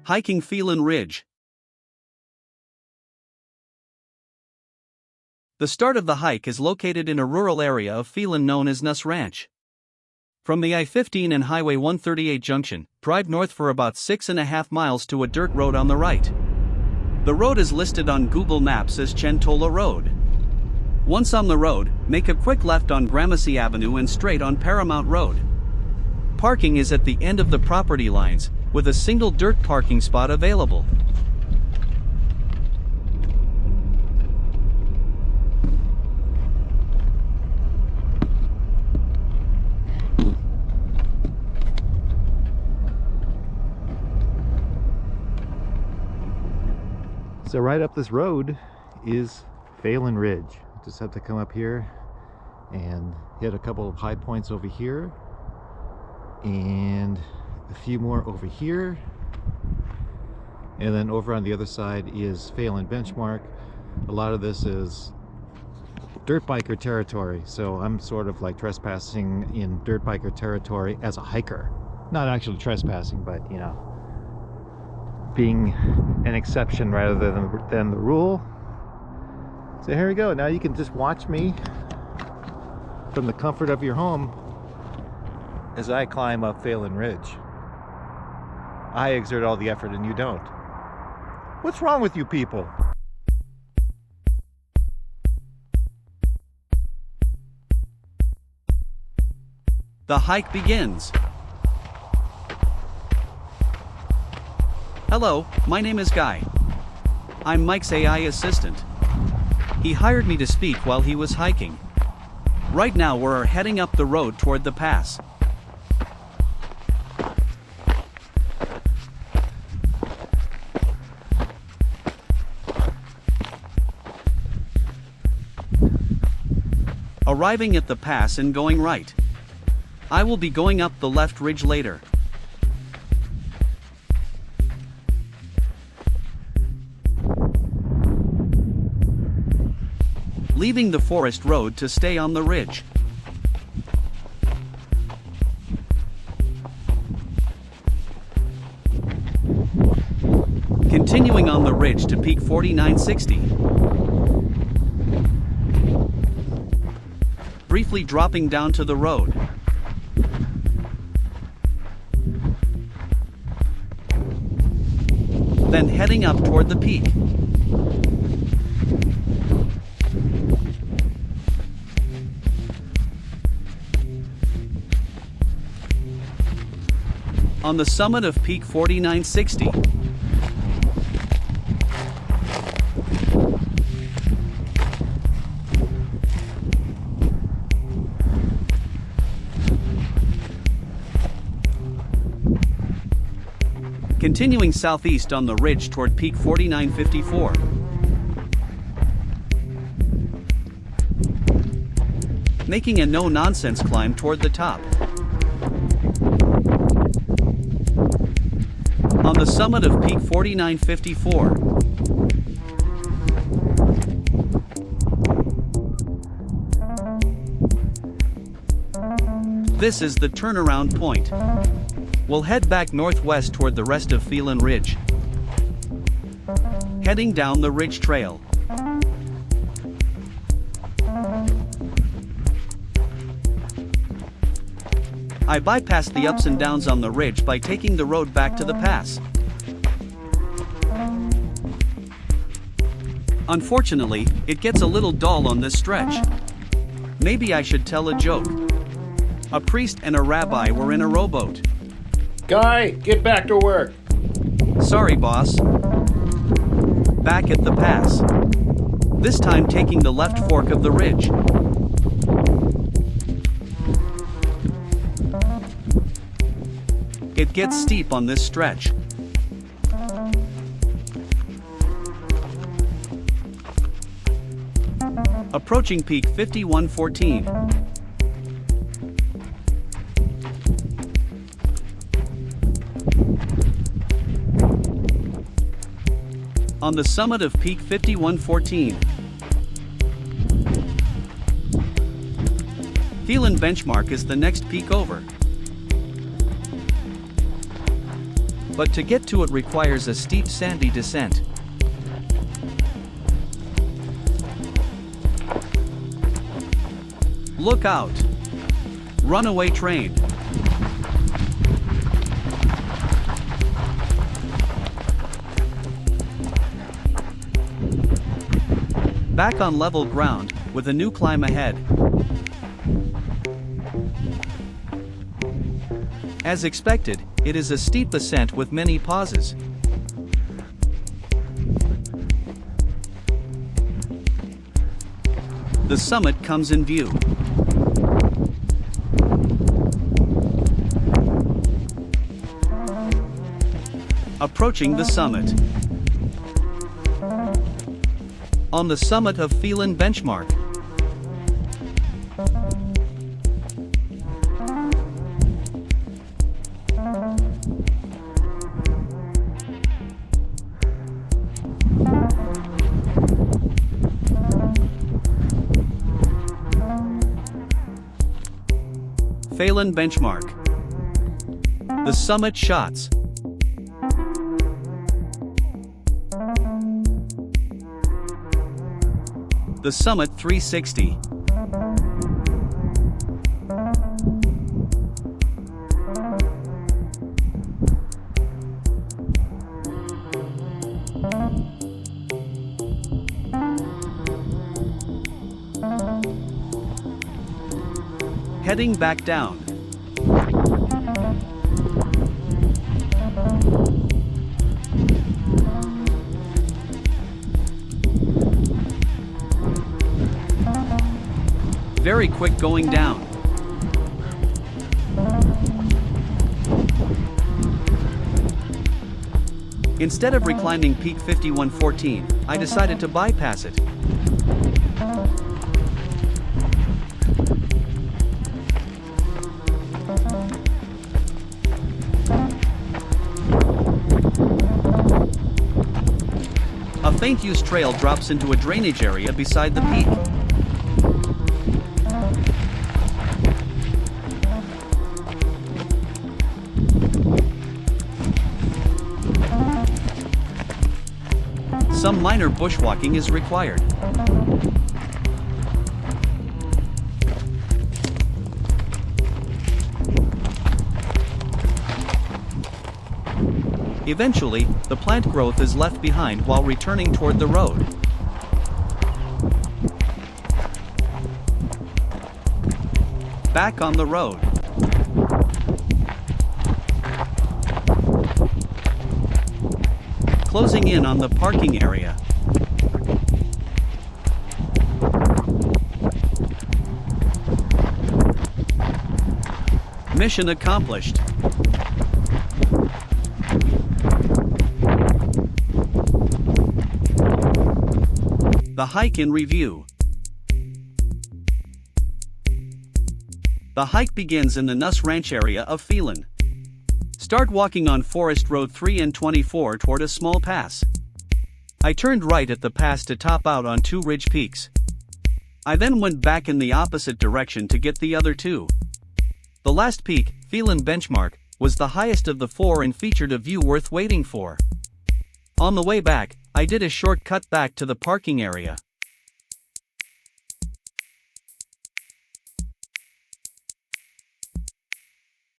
Hiking Phelan Ridge. The start of the hike is located in a rural area of Phelan known as Nuss Ranch. From the I-15 and Highway 138 junction, drive north for about 6.5 miles to a dirt road on the right. The road is listed on Google Maps as Chentola Road. Once on the road, make a quick left on Gramercy Avenue and straight on Paramount Road. Parking is at the end of the property lines, with a single dirt parking spot available. So right up this road is Phelan Ridge. Just have to come up here and hit a couple of high points over here and a few more over here, and then over on the other side is Phelan Benchmark. A lot of this is dirt biker territory, so I'm sort of like trespassing in dirt biker territory as a hiker. Not actually trespassing, but you know, being an exception rather than the rule. So here we go. Now you can just watch me from the comfort of your home as I climb up Phelan Ridge. I exert all the effort and you don't. What's wrong with you people? The hike begins. Hello, my name is Guy. I'm Mike's AI assistant. He hired me to speak while he was hiking. Right now we're heading up the road toward the pass. Arriving at the pass and going right. I will be going up the left ridge later. Leaving the forest road to stay on the ridge. Continuing on the ridge to peak 4960. Briefly dropping down to the road. Then heading up toward the peak. On the summit of peak 4960. Continuing southeast on the ridge toward peak 4954. Making a no-nonsense climb toward the top. On the summit of peak 4954. This is the turnaround point. We'll head back northwest toward the rest of Phelan Ridge. Heading down the ridge trail. I bypassed the ups and downs on the ridge by taking the road back to the pass. Unfortunately, it gets a little dull on this stretch. Maybe I should tell a joke. A priest and a rabbi were in a rowboat. Guy, get back to work. Sorry, boss. Back at the pass. This time taking the left fork of the ridge. It gets steep on this stretch. Approaching peak 5114. On the summit of peak 5114. Phelan Benchmark is the next peak over. but to get to it requires a steep sandy descent. Look out! Runaway train. Back on level ground, with a new climb ahead. As expected, it is a steep ascent with many pauses. The summit comes in view. Approaching the summit. On the summit of Phelan benchmark. Phelan benchmark. The summit shots. The summit 360. Heading back down. Very quick going down. Instead of reclimbing peak 5114, I decided to bypass it. A faint use trail drops into a drainage area beside the peak. Some minor bushwalking is required. Eventually, the plant growth is left behind while returning toward the road. Back on the road. Closing in on the parking area. Mission accomplished. The hike in review. The hike begins in the Nuss Ranch area of Phelan. Start walking on Forest Road 3 and 24 toward a small pass. I turned right at the pass to top out on 2 ridge peaks. I then went back in the opposite direction to get the other 2. The last peak, Phelan benchmark, was the highest of the 4 and featured a view worth waiting for. On the way back, I did a short cut back to the parking area.